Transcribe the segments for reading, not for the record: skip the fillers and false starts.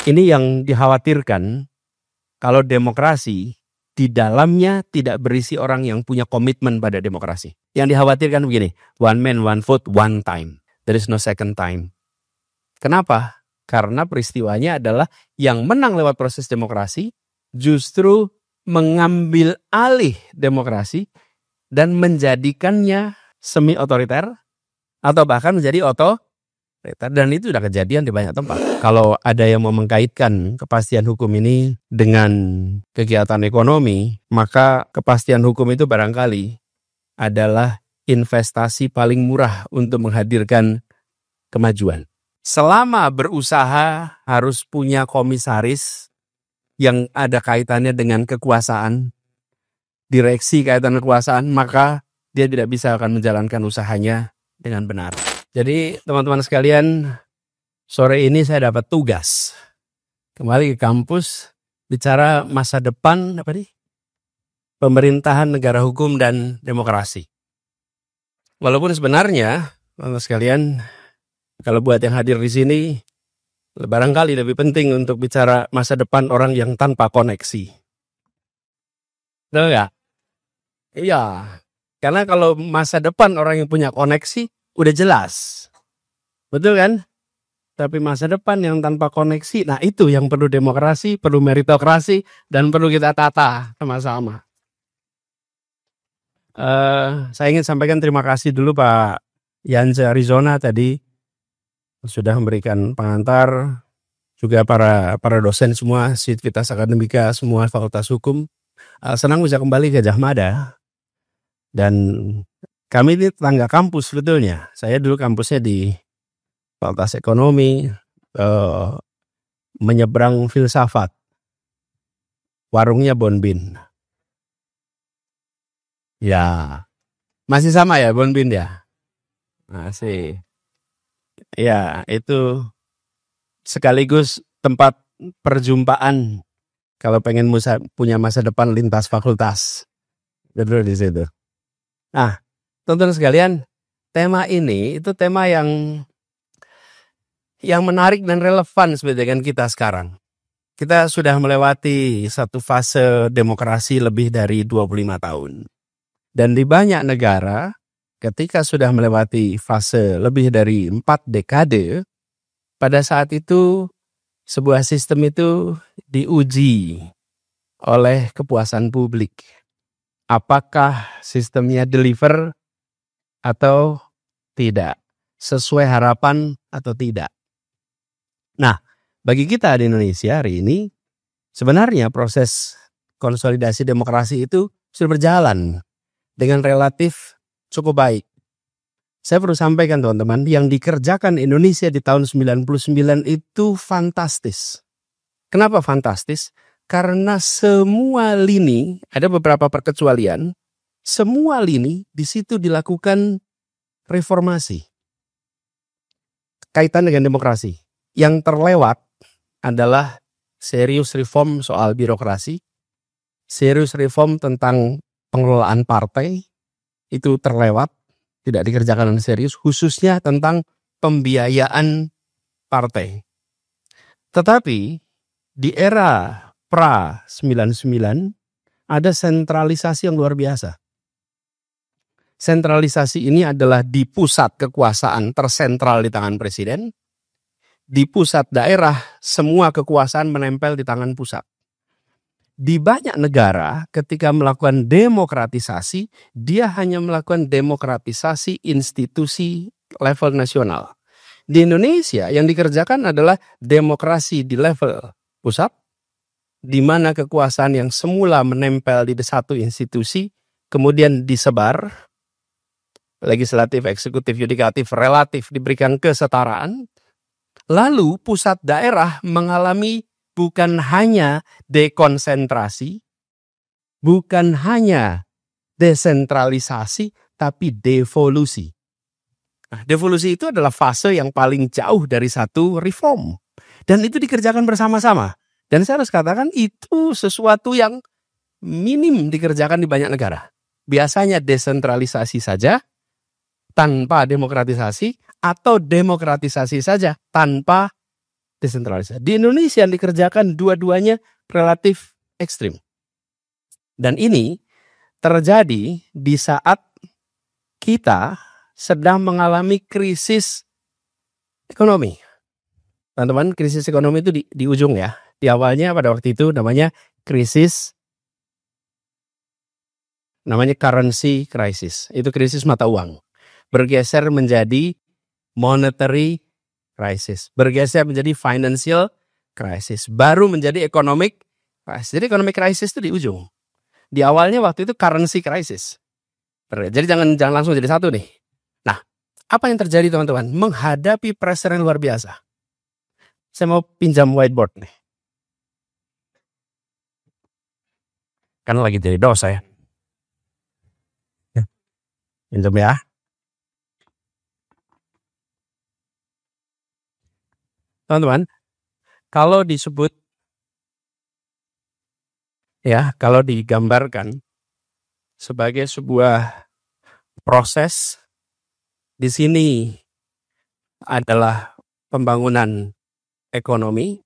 Ini yang dikhawatirkan kalau demokrasi di dalamnya tidak berisi orang yang punya komitmen pada demokrasi. Yang dikhawatirkan begini, one man, one vote, one time. There is no second time. Kenapa? Karena peristiwanya adalah yang menang lewat proses demokrasi justru mengambil alih demokrasi dan menjadikannya semi-otoriter atau bahkan menjadi otoriter. Dan itu sudah kejadian di banyak tempat. Kalau ada yang mau mengkaitkan kepastian hukum ini dengan kegiatan ekonomi, maka kepastian hukum itu barangkali adalah investasi paling murah untuk menghadirkan kemajuan. Selama berusaha harus punya komisaris yang ada kaitannya dengan kekuasaan, direksi kaitan kekuasaan, maka dia tidak bisa akan menjalankan usahanya dengan benar. Jadi teman-teman sekalian, sore ini saya dapat tugas kembali ke kampus bicara masa depan pemerintahan negara hukum dan demokrasi. Walaupun sebenarnya teman-teman sekalian, kalau buat yang hadir di sini, barangkali lebih penting untuk bicara masa depan orang yang tanpa koneksi. Betul nggak? Iya, karena kalau masa depan orang yang punya koneksi udah jelas, betul kan? Tapi masa depan yang tanpa koneksi, nah itu yang perlu demokrasi, perlu meritokrasi, dan perlu kita tata sama-sama. Saya ingin sampaikan terima kasih dulu Pak Yance Arizona tadi sudah memberikan pengantar, juga para dosen semua, Sivitas Akademika, semua Fakultas Hukum. Senang bisa kembali ke Gajah Mada. Dan kami ini tetangga kampus sebetulnya. Saya dulu kampusnya di Fakultas Ekonomi, menyeberang filsafat. Warungnya Bonbin. Ya, masih sama ya Bonbin ya? Masih. Ya, itu sekaligus tempat perjumpaan kalau pengen punya masa depan lintas fakultas. Betul di situ. Nah, teman-teman sekalian, tema ini itu tema yang menarik dan relevan sebenarnya dengan kita sekarang. Kita sudah melewati satu fase demokrasi lebih dari 25 tahun. Dan di banyak negara, ketika sudah melewati fase lebih dari 4 dekade, pada saat itu sebuah sistem itu diuji oleh kepuasan publik. Apakah sistemnya deliver atau tidak, sesuai harapan atau tidak. Nah, bagi kita di Indonesia hari ini, sebenarnya proses konsolidasi demokrasi itu sudah berjalan dengan relatif cukup baik. Saya perlu sampaikan teman-teman, yang dikerjakan Indonesia di tahun 99 itu fantastis. Kenapa fantastis? Karena semua lini, ada beberapa perkecualian, semua lini di situ dilakukan reformasi. Kaitan dengan demokrasi. Yang terlewat adalah serius reform soal birokrasi, serius reform tentang pengelolaan partai, itu terlewat, tidak dikerjakan dengan serius, khususnya tentang pembiayaan partai. Tetapi di era pra 99 ada sentralisasi yang luar biasa. Sentralisasi ini adalah di pusat kekuasaan tersentral di tangan presiden, di pusat daerah semua kekuasaan menempel di tangan pusat. Di banyak negara ketika melakukan demokratisasi, dia hanya melakukan demokratisasi institusi level nasional. Di Indonesia yang dikerjakan adalah demokrasi di level pusat, di mana kekuasaan yang semula menempel di satu institusi, kemudian disebar, legislatif, eksekutif, yudikatif, relatif diberikan kesetaraan, lalu pusat daerah mengalami bukan hanya dekonsentrasi, bukan hanya desentralisasi, tapi devolusi. Nah, devolusi itu adalah fase yang paling jauh dari satu reform. Dan itu dikerjakan bersama-sama. Dan saya harus katakan itu sesuatu yang minim dikerjakan di banyak negara. Biasanya desentralisasi saja tanpa demokratisasi, atau demokratisasi saja tanpa desentralisasi. Di Indonesia dikerjakan dua-duanya relatif ekstrim. Dan ini terjadi di saat kita sedang mengalami krisis ekonomi. Teman-teman, krisis ekonomi itu di ujung ya. Di awalnya pada waktu itu namanya currency crisis. Itu krisis mata uang. Bergeser menjadi monetary crisis. Bergeser menjadi financial crisis. Baru menjadi economic crisis. Jadi economic crisis itu di ujung. Di awalnya waktu itu currency crisis. Jadi jangan langsung jadi satu nih. Nah, apa yang terjadi teman-teman? Menghadapi pressure yang luar biasa. Saya mau pinjam whiteboard nih. Kan lagi jadi dosa ya. Pinjam ya. Teman-teman, kalau digambarkan sebagai sebuah proses, di sini adalah pembangunan ekonomi,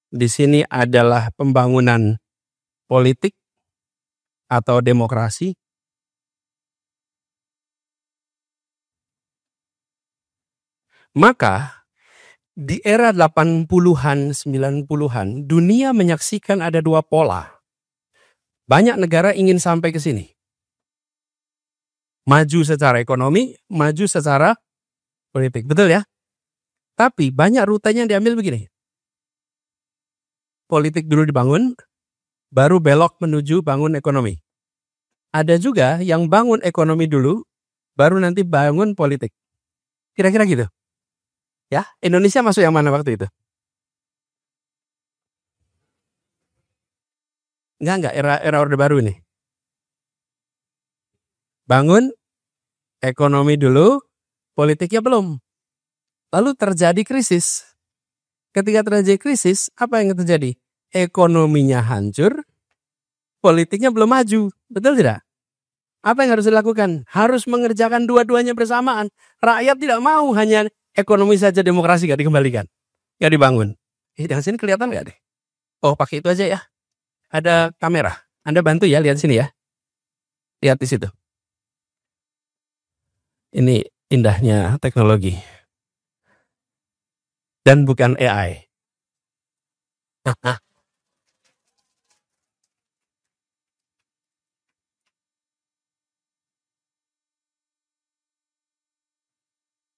di sini adalah pembangunan politik atau demokrasi. Maka di era 80-an, 90-an, dunia menyaksikan ada dua pola. Banyak negara ingin sampai ke sini. Maju secara ekonomi, maju secara politik. Betul ya? Tapi banyak rutenya yang diambil begini. Politik dulu dibangun, baru belok menuju bangun ekonomi. Ada juga yang bangun ekonomi dulu, baru nanti bangun politik. Kira-kira gitu. Ya, Indonesia masuk yang mana waktu itu? Enggak, era Orde Baru ini. Bangun ekonomi dulu, politiknya belum. Lalu terjadi krisis. Ketika terjadi krisis, apa yang terjadi? Ekonominya hancur, politiknya belum maju. Betul tidak? Apa yang harus dilakukan? Harus mengerjakan dua-duanya bersamaan. Rakyat tidak mau hanya ekonomi saja, demokrasi gak dikembalikan, gak dibangun. Dengan sini kelihatan gak deh? Oh, pakai itu aja ya. Ada kamera. Anda bantu ya, lihat sini ya. Lihat di situ. Ini indahnya teknologi. Dan bukan AI.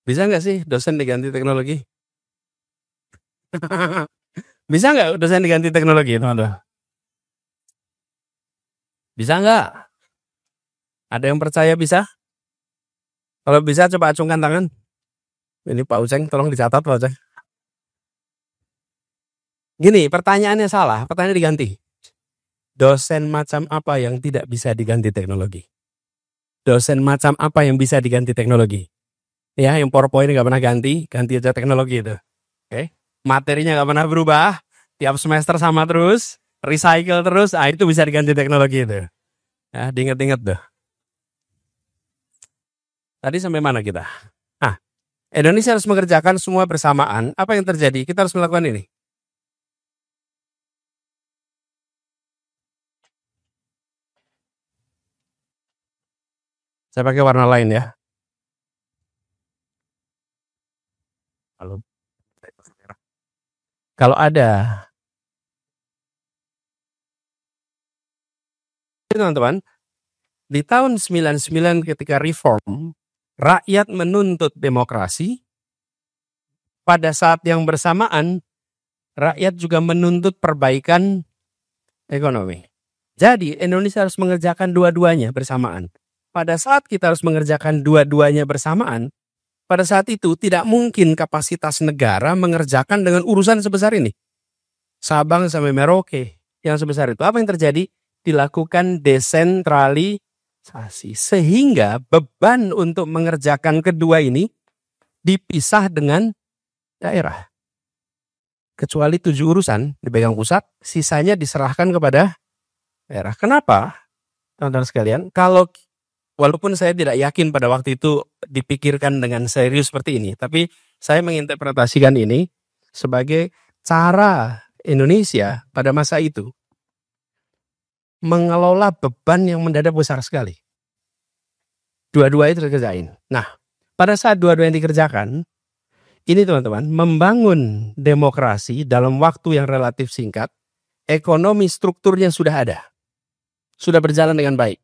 Bisa nggak sih dosen diganti teknologi? Bisa nggak dosen diganti teknologi, teman-teman? Bisa nggak? Ada yang percaya bisa? Kalau bisa coba acungkan tangan. Ini Pak Uceng, tolong dicatat Pak Uceng. Gini, pertanyaannya salah, pertanyaan diganti. Dosen macam apa yang tidak bisa diganti teknologi? Dosen macam apa yang bisa diganti teknologi? Ya, yang PowerPoint nggak pernah ganti aja teknologi itu. Oke, materinya nggak pernah berubah, tiap semester sama terus, recycle terus, itu bisa diganti teknologi itu. Ya, diingat-ingat tuh. Tadi sampai mana kita? Indonesia harus mengerjakan semua bersamaan. Apa yang terjadi? Kita harus melakukan ini. Saya pakai warna lain ya. Kalau ada, teman-teman, di tahun 99 ketika reform, rakyat menuntut demokrasi. Pada saat yang bersamaan, rakyat juga menuntut perbaikan ekonomi. Jadi Indonesia harus mengerjakan dua-duanya bersamaan. Pada saat kita harus mengerjakan dua-duanya bersamaan, pada saat itu tidak mungkin kapasitas negara mengerjakan dengan urusan sebesar ini. Sabang sampai Merauke yang sebesar itu. Apa yang terjadi? Dilakukan desentralisasi. Sehingga beban untuk mengerjakan kedua ini dipisah dengan daerah. Kecuali 7 urusan dipegang pusat, sisanya diserahkan kepada daerah. Kenapa? Teman-teman sekalian, walaupun saya tidak yakin pada waktu itu dipikirkan dengan serius seperti ini, tapi saya menginterpretasikan ini sebagai cara Indonesia pada masa itu mengelola beban yang mendadak besar sekali. Dua-dua itu dikerjain. Nah, pada saat dua-dua yang dikerjakan, ini teman-teman, membangun demokrasi dalam waktu yang relatif singkat, ekonomi strukturnya sudah ada. Sudah berjalan dengan baik.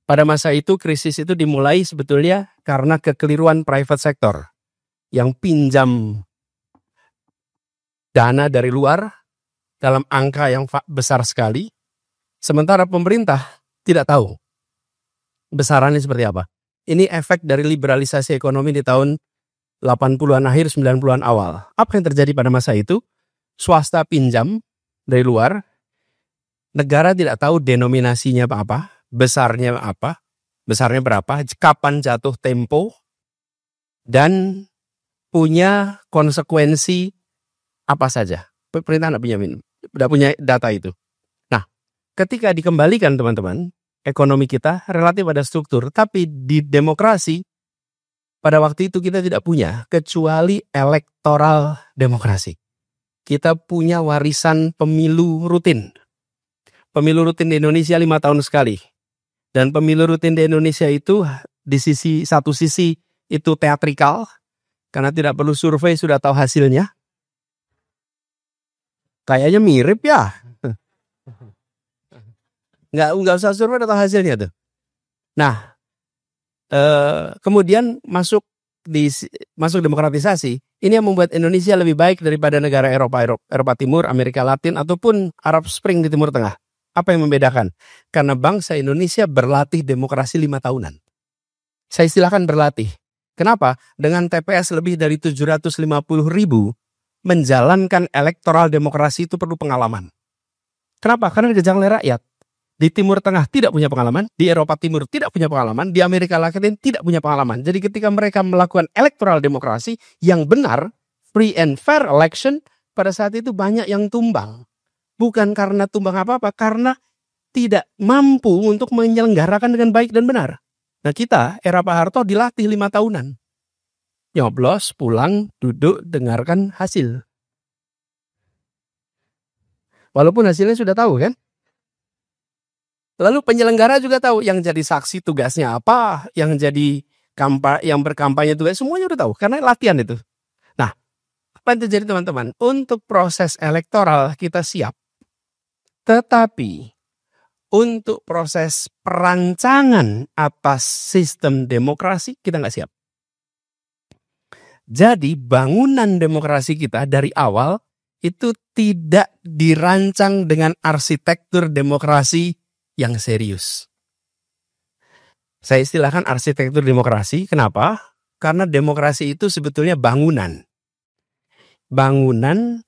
Pada masa itu krisis itu dimulai sebetulnya karena kekeliruan private sector yang pinjam dana dari luar dalam angka yang besar sekali, sementara pemerintah tidak tahu besarannya seperti apa. Ini efek dari liberalisasi ekonomi di tahun 80-an akhir, 90-an awal. Apa yang terjadi pada masa itu? Swasta pinjam dari luar, negara tidak tahu denominasinya apa, besarnya berapa, kapan jatuh tempo, dan punya konsekuensi apa saja. Pemerintah tidak punya data itu. Nah, ketika dikembalikan teman-teman, ekonomi kita relatif ada struktur, tapi di demokrasi pada waktu itu kita tidak punya kecuali elektoral demokrasi. Kita punya warisan pemilu rutin. Pemilu rutin di Indonesia 5 tahun sekali. Dan pemilu rutin di Indonesia itu di satu sisi itu teatrikal, karena tidak perlu survei sudah tahu hasilnya. Kayaknya mirip ya. Nggak usah survei udah tahu hasilnya tuh. Nah, kemudian masuk demokratisasi. Ini yang membuat Indonesia lebih baik daripada negara Eropa Timur, Amerika Latin, ataupun Arab Spring di Timur Tengah. Apa yang membedakan? Karena bangsa Indonesia berlatih demokrasi 5 tahunan. Saya istilahkan berlatih. Kenapa? Dengan TPS lebih dari 750.000, menjalankan elektoral demokrasi itu perlu pengalaman. Kenapa? Karena dikerjakan oleh rakyat. Di Timur Tengah tidak punya pengalaman, di Eropa Timur tidak punya pengalaman, di Amerika Latin tidak punya pengalaman. Jadi ketika mereka melakukan elektoral demokrasi yang benar, free and fair election, pada saat itu banyak yang tumbang. Bukan karena tumbang apa-apa, karena tidak mampu untuk menyelenggarakan dengan baik dan benar. Nah kita, era Pak Harto dilatih 5 tahunan. Nyoblos, pulang, duduk, dengarkan hasil. Walaupun hasilnya sudah tahu kan? Lalu penyelenggara juga tahu yang jadi saksi tugasnya apa, yang jadi yang berkampanye tugas, semuanya udah tahu karena latihan itu. Nah, apa yang terjadi teman-teman? Untuk proses elektoral kita siap. Tetapi untuk proses perancangan atas sistem demokrasi kita nggak siap. Jadi bangunan demokrasi kita dari awal itu tidak dirancang dengan arsitektur demokrasi yang serius. Saya istilahkan arsitektur demokrasi. Kenapa? Karena demokrasi itu sebetulnya bangunan. Bangunan,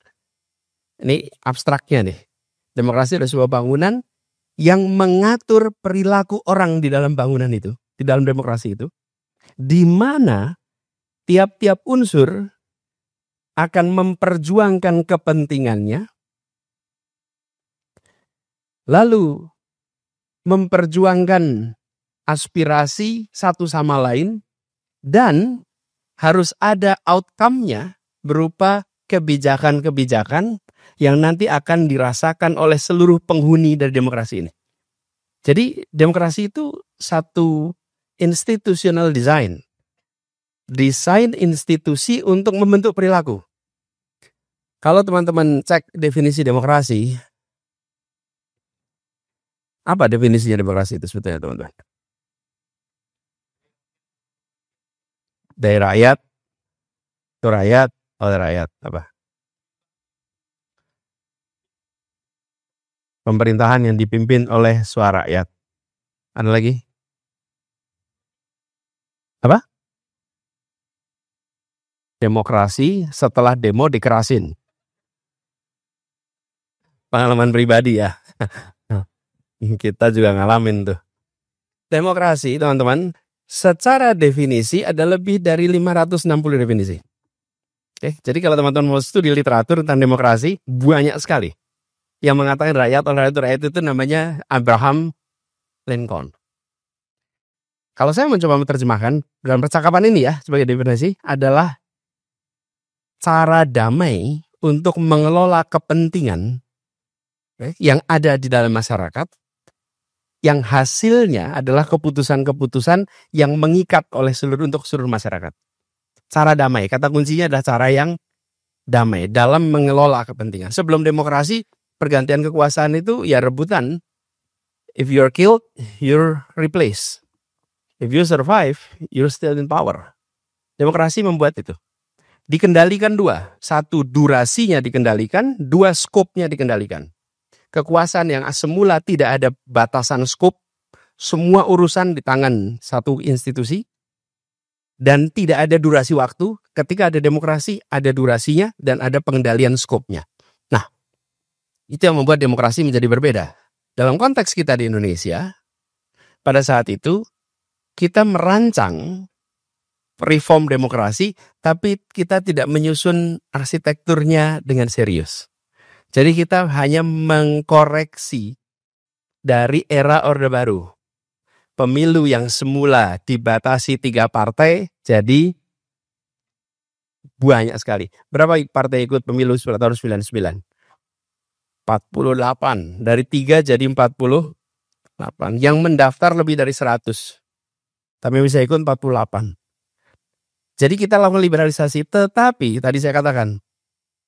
ini abstraknya nih. Demokrasi adalah sebuah bangunan yang mengatur perilaku orang di dalam bangunan itu, di dalam demokrasi itu, di mana tiap-tiap unsur akan memperjuangkan kepentingannya, lalu memperjuangkan aspirasi satu sama lain, dan harus ada outcome-nya berupa kebijakan-kebijakan yang nanti akan dirasakan oleh seluruh penghuni dari demokrasi ini. Jadi demokrasi itu satu institutional design. Desain institusi untuk membentuk perilaku. Kalau teman-teman cek definisi demokrasi, apa definisinya demokrasi itu sebetulnya teman-teman? Dari rakyat, itu rakyat, oleh rakyat, apa? Pemerintahan yang dipimpin oleh suara rakyat. Ada lagi? Apa? Demokrasi setelah demo dikerasin. Pengalaman pribadi ya. Kita juga ngalamin tuh. Demokrasi teman-teman, secara definisi ada lebih dari 560 definisi. Oke, jadi kalau teman-teman mau studi literatur tentang demokrasi, banyak sekali yang mengatakan rakyat itu namanya Abraham Lincoln. Kalau saya mencoba menerjemahkan dalam percakapan ini ya, sebagai definisi adalah cara damai untuk mengelola kepentingan yang ada di dalam masyarakat, yang hasilnya adalah keputusan-keputusan yang mengikat untuk seluruh masyarakat. Cara damai, kata kuncinya adalah cara yang damai dalam mengelola kepentingan. Sebelum demokrasi, pergantian kekuasaan itu ya rebutan. If you're killed, you're replaced. If you survive, you're still in power. Demokrasi membuat itu. Dikendalikan dua. Satu, durasinya dikendalikan. Dua, skopnya dikendalikan. Kekuasaan yang semula tidak ada batasan skop, semua urusan di tangan satu institusi, dan tidak ada durasi waktu. Ketika ada demokrasi, ada durasinya dan ada pengendalian skopnya. Nah, itu yang membuat demokrasi menjadi berbeda. Dalam konteks kita di Indonesia, pada saat itu kita merancang reform demokrasi, tapi kita tidak menyusun arsitekturnya dengan serius. Jadi kita hanya mengkoreksi dari era Orde Baru. Pemilu yang semula dibatasi 3 partai, jadi banyak sekali. Berapa partai ikut pemilu pada tahun 99? 48. Dari 3 jadi 48. Yang mendaftar lebih dari 100. Tapi bisa ikut 48. Jadi kita lakukan liberalisasi, tetapi tadi saya katakan,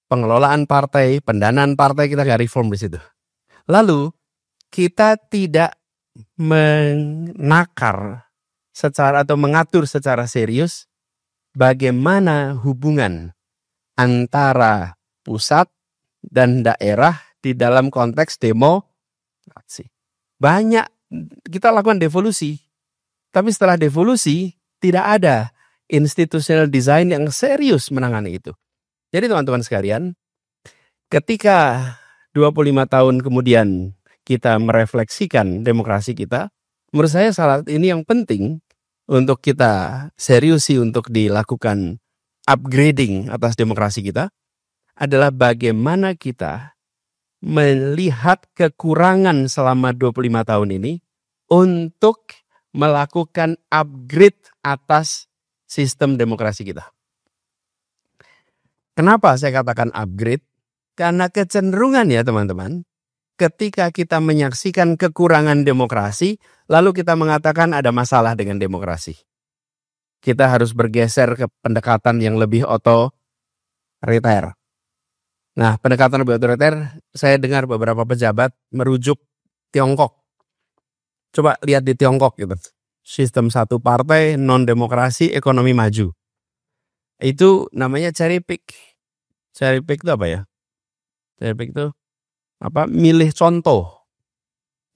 pengelolaan partai, pendanaan partai kita nggak reform di situ. Lalu kita tidak menakar secara atau mengatur secara serius bagaimana hubungan antara pusat dan daerah di dalam konteks demokrasi. Banyak kita lakukan devolusi, tapi setelah devolusi tidak ada institutional design yang serius menangani itu. Jadi teman-teman sekalian, ketika 25 tahun kemudian kita merefleksikan demokrasi kita, menurut saya saat ini yang penting untuk kita seriusi untuk dilakukan upgrading atas demokrasi kita adalah bagaimana kita melihat kekurangan selama 25 tahun ini untuk melakukan upgrade atas sistem demokrasi kita. Kenapa saya katakan upgrade? Karena kecenderungan ya teman-teman, ketika kita menyaksikan kekurangan demokrasi, lalu kita mengatakan ada masalah dengan demokrasi. Kita harus bergeser ke pendekatan yang lebih otoriter. Nah, pendekatan lebih otoriter, saya dengar beberapa pejabat merujuk Tiongkok. Coba lihat di Tiongkok gitu. Sistem satu partai, non-demokrasi, ekonomi maju. Itu namanya cherry pick. Cherry pick itu apa ya? Cherry pick itu apa? Milih contoh.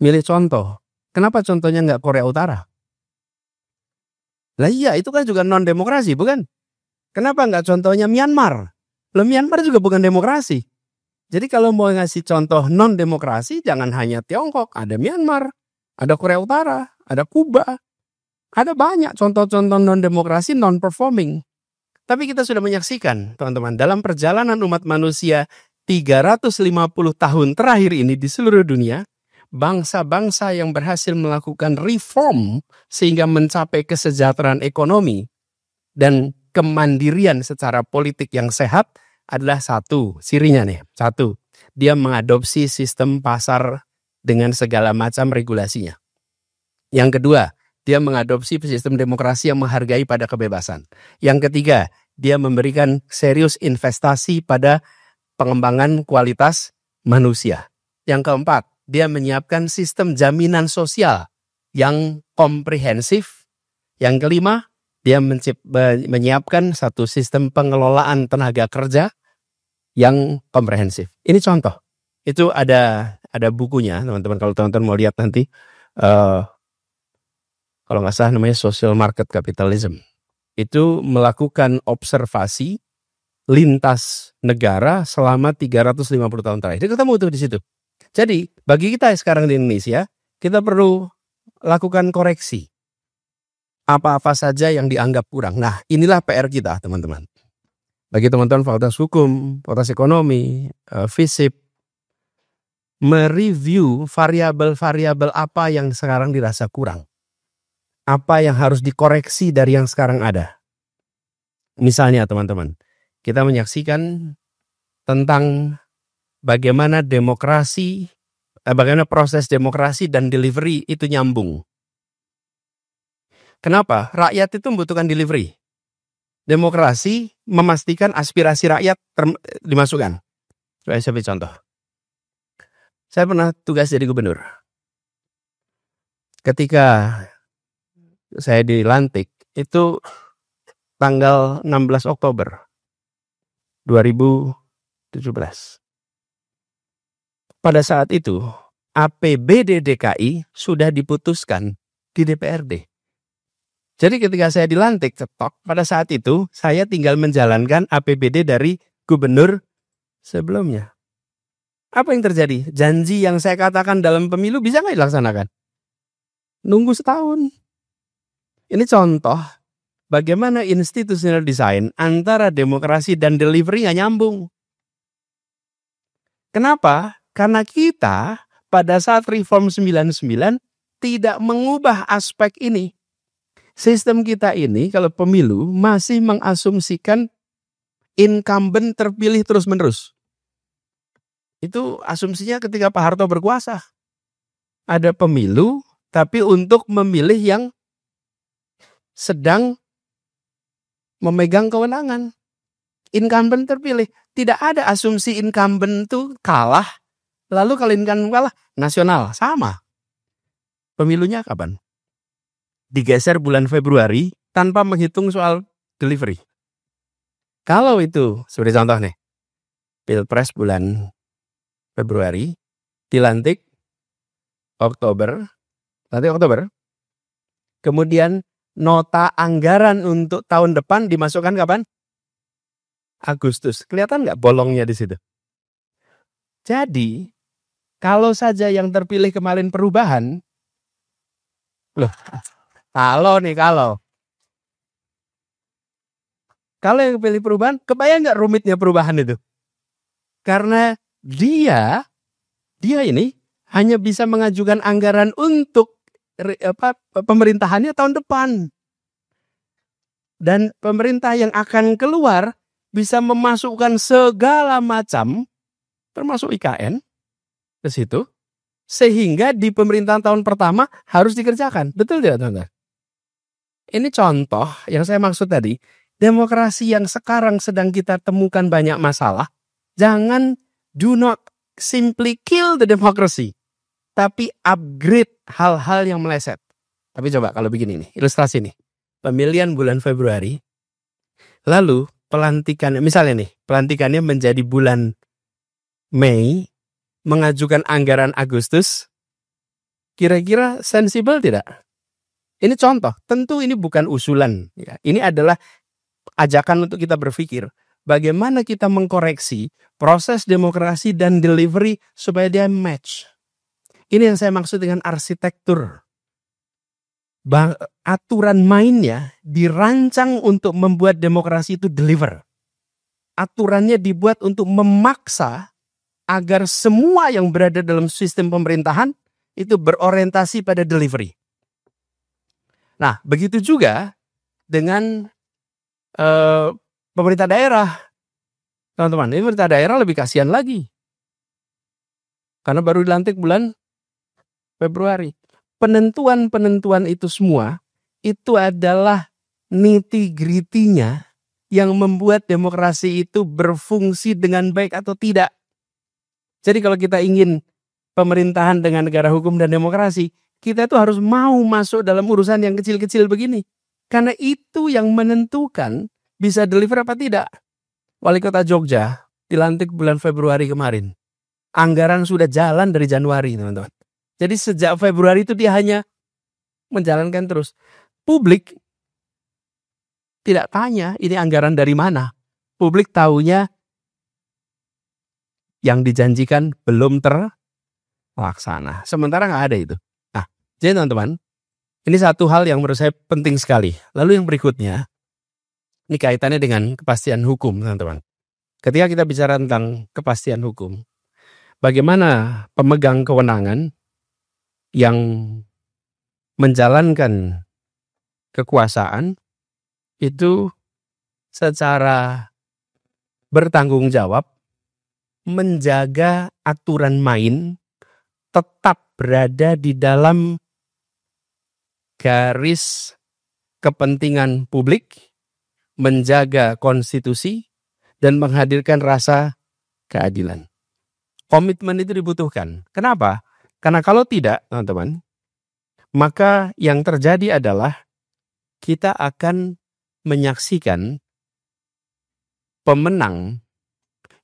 Milih contoh. Kenapa contohnya nggak Korea Utara? Lah iya, itu kan juga non-demokrasi, bukan? Kenapa nggak contohnya Myanmar? Loh, Myanmar juga bukan demokrasi. Jadi kalau mau ngasih contoh non-demokrasi, jangan hanya Tiongkok. Ada Myanmar, ada Korea Utara, ada Kuba. Ada banyak contoh-contoh non-demokrasi, non-performing. Tapi kita sudah menyaksikan, teman-teman, dalam perjalanan umat manusia 350 tahun terakhir ini di seluruh dunia, bangsa-bangsa yang berhasil melakukan reform sehingga mencapai kesejahteraan ekonomi dan kemandirian secara politik yang sehat adalah satu, sirinya nih, satu, dia mengadopsi sistem pasar dengan segala macam regulasinya. Yang kedua, dia mengadopsi sistem demokrasi yang menghargai pada kebebasan. Yang ketiga, dia memberikan serius investasi pada pengembangan kualitas manusia. Yang keempat, dia menyiapkan sistem jaminan sosial yang komprehensif. Yang kelima, dia menyiapkan satu sistem pengelolaan tenaga kerja yang komprehensif. Ini contoh. Itu ada bukunya, teman-teman. Kalau teman-teman mau lihat nanti, kalau nggak salah namanya Social Market Capitalism. Itu melakukan observasi lintas negara selama 350 tahun terakhir. Kita ketemu tuh di situ. Jadi bagi kita sekarang di Indonesia, kita perlu lakukan koreksi. Apa-apa saja yang dianggap kurang. Nah, inilah PR kita, teman-teman. Bagi teman-teman Fakultas Hukum, Fakultas Ekonomi, FISIP, mereview variabel-variabel apa yang sekarang dirasa kurang. Apa yang harus dikoreksi dari yang sekarang ada. Misalnya teman-teman, kita menyaksikan tentang bagaimana bagaimana proses demokrasi dan delivery itu nyambung. Kenapa? Rakyat itu membutuhkan delivery. Demokrasi memastikan aspirasi rakyat dimasukkan. Saya beri contoh. Saya pernah tugas jadi gubernur. Ketika saya dilantik, itu tanggal 16 Oktober 2017. Pada saat itu, APBD DKI sudah diputuskan di DPRD. Jadi ketika saya dilantik cetok, pada saat itu saya tinggal menjalankan APBD dari gubernur sebelumnya. Apa yang terjadi? Janji yang saya katakan dalam pemilu bisa nggak dilaksanakan? Nunggu setahun. Ini contoh bagaimana institutional design antara demokrasi dan delivery nggak nyambung. Kenapa? Karena kita pada saat reform 99 tidak mengubah aspek ini. Sistem kita ini kalau pemilu masih mengasumsikan incumbent terpilih terus-menerus. Itu asumsinya ketika Pak Harto berkuasa. Ada pemilu, tapi untuk memilih yang sedang memegang kewenangan. Incumbent terpilih. Tidak ada asumsi incumbent itu kalah. Lalu kalau incumbent kalah, nasional. Sama. Pemilunya kapan? Digeser bulan Februari tanpa menghitung soal delivery. Kalau itu, seperti contoh nih. Pilpres bulan Februari, dilantik Oktober, kemudian nota anggaran untuk tahun depan dimasukkan kapan? Agustus. Kelihatan nggak bolongnya di situ? Jadi, kalau saja yang terpilih kemarin perubahan, kalau yang pilih perubahan, kebayang nggak rumitnya perubahan itu? Karena dia ini hanya bisa mengajukan anggaran untuk pemerintahannya tahun depan. Dan pemerintah yang akan keluar bisa memasukkan segala macam, termasuk IKN, ke situ. Sehingga di pemerintahan tahun pertama harus dikerjakan. Betul tidak, teman-teman? Ini contoh yang saya maksud tadi. Demokrasi yang sekarang sedang kita temukan banyak masalah. Do not simply kill the democracy. Tapi upgrade hal-hal yang meleset. Tapi coba kalau begini nih, ilustrasi nih. Pemilihan bulan Februari. Lalu pelantikannya, misalnya nih, pelantikannya menjadi bulan Mei. Mengajukan anggaran Agustus. Kira-kira sensibel tidak? Ini contoh. Tentu ini bukan usulan. Ini adalah ajakan untuk kita berpikir. Bagaimana kita mengkoreksi proses demokrasi dan delivery supaya dia match. Ini yang saya maksud dengan arsitektur. Aturan mainnya dirancang untuk membuat demokrasi itu deliver. Aturannya dibuat untuk memaksa agar semua yang berada dalam sistem pemerintahan itu berorientasi pada delivery. Nah, begitu juga dengan pemerintah daerah. Teman-teman, ini pemerintah daerah lebih kasihan lagi. Karena baru dilantik bulan Februari. Penentuan-penentuan itu semua, itu adalah nitty-gritty-nya yang membuat demokrasi itu berfungsi dengan baik atau tidak. Jadi kalau kita ingin pemerintahan dengan negara hukum dan demokrasi, kita tuh harus mau masuk dalam urusan yang kecil-kecil begini. Karena itu yang menentukan bisa deliver apa tidak. Wali Kota Jogja dilantik bulan Februari kemarin. Anggaran sudah jalan dari Januari, teman-teman. Jadi sejak Februari itu dia hanya menjalankan terus. Publik tidak tanya ini anggaran dari mana. Publik taunya yang dijanjikan belum terlaksana. Sementara nggak ada itu. Nah, jadi teman-teman, ini satu hal yang menurut saya penting sekali. Lalu yang berikutnya, ini kaitannya dengan kepastian hukum, teman-teman. Ketika kita bicara tentang kepastian hukum, bagaimana pemegang kewenangan yang menjalankan kekuasaan itu secara bertanggung jawab menjaga aturan main tetap berada di dalam garis kepentingan publik, menjaga konstitusi, dan menghadirkan rasa keadilan. Komitmen itu dibutuhkan. Kenapa? Karena kalau tidak, teman-teman, maka yang terjadi adalah kita akan menyaksikan pemenang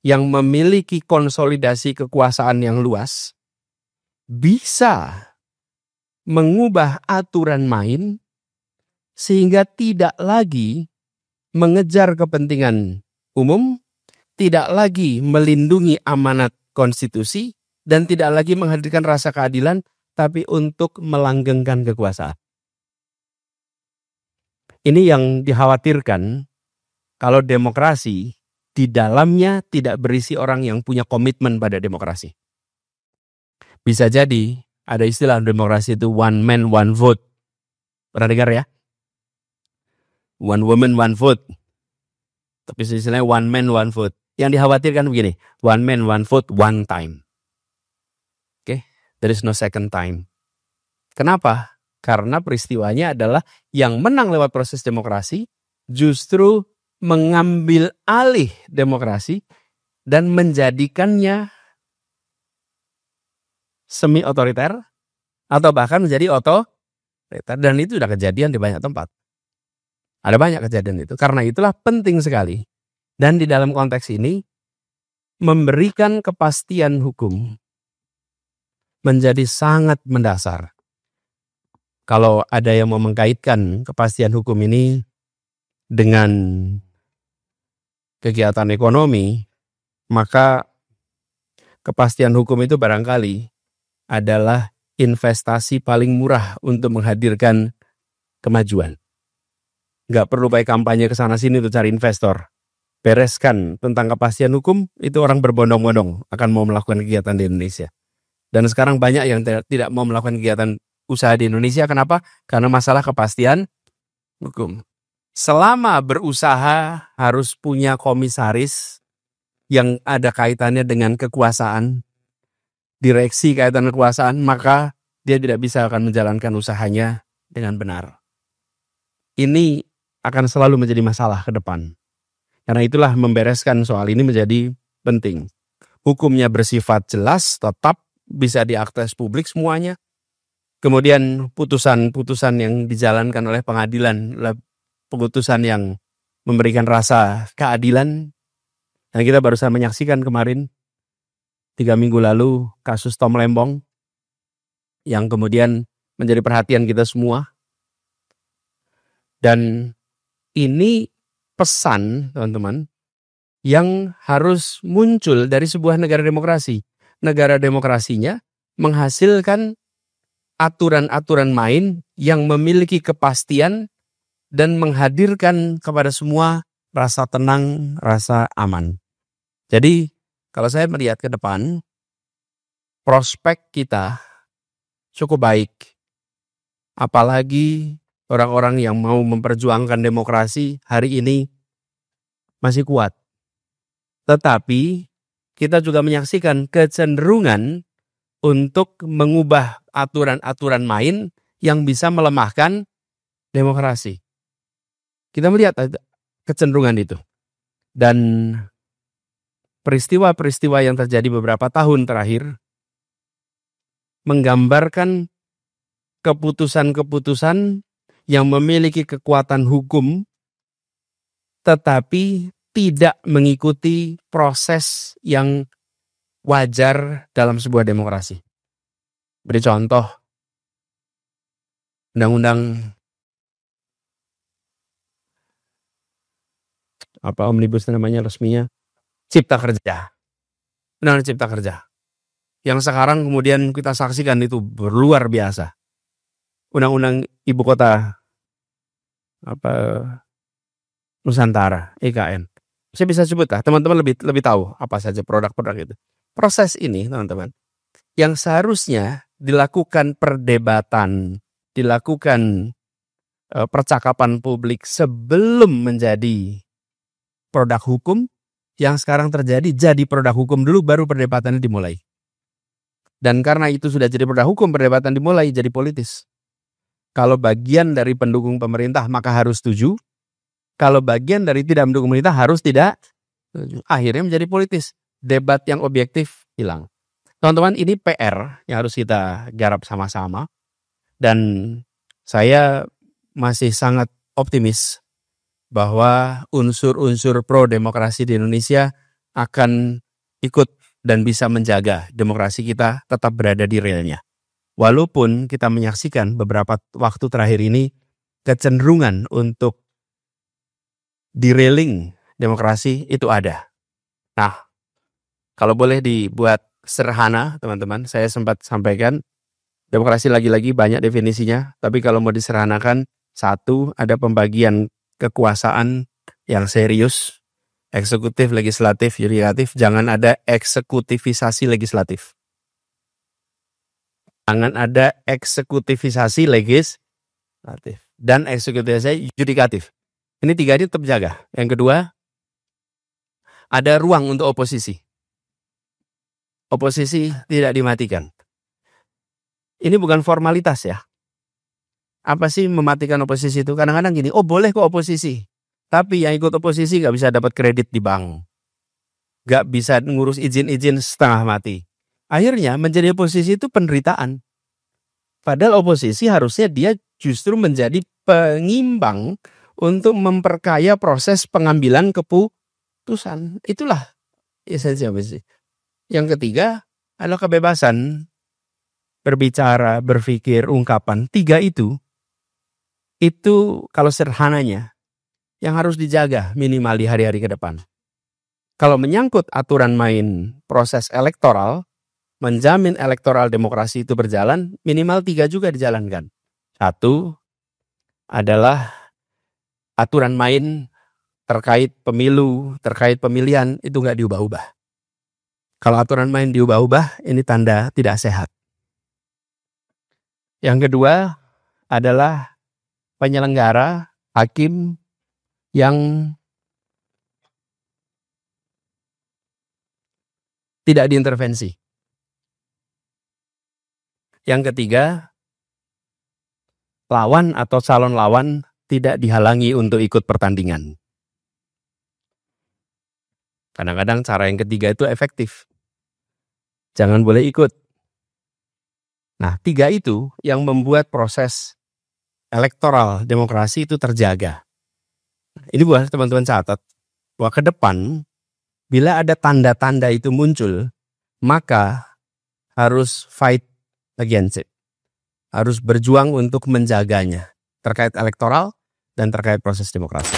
yang memiliki konsolidasi kekuasaan yang luas bisa mengubah aturan main sehingga tidak lagi mengejar kepentingan umum, tidak lagi melindungi amanat konstitusi, dan tidak lagi menghadirkan rasa keadilan, tapi untuk melanggengkan kekuasaan. Ini yang dikhawatirkan kalau demokrasi di dalamnya tidak berisi orang yang punya komitmen pada demokrasi. Bisa jadi ada istilah demokrasi itu one man one vote. Pernah dengar ya? One woman one vote. Tapi istilahnya one man one vote. Yang dikhawatirkan begini, one man one vote one time. Oke, there is no second time. Kenapa? Karena peristiwanya adalah yang menang lewat proses demokrasi justru mengambil alih demokrasi dan menjadikannya semi otoriter atau bahkan menjadi otoriter, dan itu sudah kejadian di banyak tempat. Ada banyak kejadian itu. Karena itulah penting sekali, dan di dalam konteks ini memberikan kepastian hukum menjadi sangat mendasar. Kalau ada yang mau mengkaitkan kepastian hukum ini dengan kegiatan ekonomi, maka kepastian hukum itu barangkali adalah investasi paling murah untuk menghadirkan kemajuan. Nggak perlu pakai kampanye ke sana sini untuk cari investor. Bereskan tentang kepastian hukum, itu orang berbondong-bondong akan mau melakukan kegiatan di Indonesia. Dan sekarang banyak yang tidak mau melakukan kegiatan usaha di Indonesia. Kenapa? Karena masalah kepastian hukum. Selama berusaha harus punya komisaris yang ada kaitannya dengan kekuasaan, direksi kaitan kekuasaan, maka dia tidak bisa akan menjalankan usahanya dengan benar. Ini akan selalu menjadi masalah ke depan. Karena itulah membereskan soal ini menjadi penting. Hukumnya bersifat jelas, tetap bisa diakses publik semuanya. Kemudian putusan-putusan yang dijalankan oleh pengadilan, putusan yang memberikan rasa keadilan. Dan kita barusan menyaksikan kemarin 3 minggu lalu kasus Tom Lembong yang kemudian menjadi perhatian kita semua. Dan ini pesan, teman-teman, yang harus muncul dari sebuah negara demokrasi. Negara demokrasinya menghasilkan aturan-aturan main yang memiliki kepastian dan menghadirkan kepada semua rasa tenang, rasa aman. Jadi, kalau saya melihat ke depan, prospek kita cukup baik. Apalagi orang-orang yang mau memperjuangkan demokrasi hari ini masih kuat. Tetapi kita juga menyaksikan kecenderungan untuk mengubah aturan-aturan main yang bisa melemahkan demokrasi. Kita melihat kecenderungan itu. Dan peristiwa-peristiwa yang terjadi beberapa tahun terakhir menggambarkan keputusan-keputusan yang memiliki kekuatan hukum tetapi tidak mengikuti proses yang wajar dalam sebuah demokrasi. Beri contoh, undang-undang omnibus namanya resminya, Cipta Kerja. Undang-undang Cipta Kerja. Yang sekarang kemudian kita saksikan itu luar biasa. Undang-undang Ibu Kota Nusantara, IKN. Saya bisa sebut lah, teman-teman lebih tahu apa saja produk-produk itu. Proses ini, teman-teman, yang seharusnya dilakukan perdebatan, dilakukan percakapan publik sebelum menjadi produk hukum, yang sekarang terjadi jadi produk hukum dulu baru perdebatannya dimulai. Dan karena itu sudah jadi produk hukum, perdebatan dimulai jadi politis. Kalau bagian dari pendukung pemerintah maka harus setuju. Kalau bagian dari tidak mendukung pemerintah harus tidak setuju. Akhirnya menjadi politis. Debat yang objektif hilang. Teman-teman, ini PR yang harus kita garap sama-sama. Dan saya masih sangat optimis bahwa unsur-unsur pro-demokrasi di Indonesia akan ikut dan bisa menjaga demokrasi kita tetap berada di relnya. Walaupun kita menyaksikan beberapa waktu terakhir ini kecenderungan untuk derailing demokrasi itu ada. Nah, kalau boleh dibuat sederhana, teman-teman, saya sempat sampaikan, demokrasi lagi-lagi banyak definisinya, tapi kalau mau disederhanakan, satu, ada pembagian kekuasaan yang serius, eksekutif, legislatif, yudikatif, jangan ada eksekutifisasi legislatif. Jangan ada eksekutifisasi legislatif dan eksekutifisasi yudikatif. Ini tiga ini tetap jaga. Yang kedua, ada ruang untuk oposisi. Oposisi tidak dimatikan. Ini bukan formalitas ya. Apa sih mematikan oposisi itu? Kadang-kadang gini, oh boleh kok oposisi. Tapi yang ikut oposisi gak bisa dapat kredit di bank. Gak bisa ngurus izin-izin setengah mati. Akhirnya menjadi oposisi itu penderitaan. Padahal oposisi harusnya dia justru menjadi pengimbang untuk memperkaya proses pengambilan keputusan. Itulah esensi oposisi. Yang ketiga adalah kebebasan berbicara, berpikir, ungkapan. Tiga itu kalau sederhananya yang harus dijaga minimal di hari-hari ke depan. Kalau menyangkut aturan main proses elektoral, menjamin elektoral demokrasi itu berjalan, minimal tiga juga dijalankan. Satu adalah aturan main terkait pemilu, terkait pemilihan itu nggak diubah-ubah. Kalau aturan main diubah-ubah, ini tanda tidak sehat. Yang kedua adalah penyelenggara, hakim yang tidak diintervensi. Yang ketiga, lawan atau calon lawan tidak dihalangi untuk ikut pertandingan. Kadang-kadang cara yang ketiga itu efektif. Jangan boleh ikut. Nah, tiga itu yang membuat proses elektoral demokrasi itu terjaga. Ini buat teman-teman catat, bahwa ke depan, bila ada tanda-tanda itu muncul, maka harus fight against it. Harus berjuang untuk menjaganya. Terkait elektoral dan terkait proses demokrasi.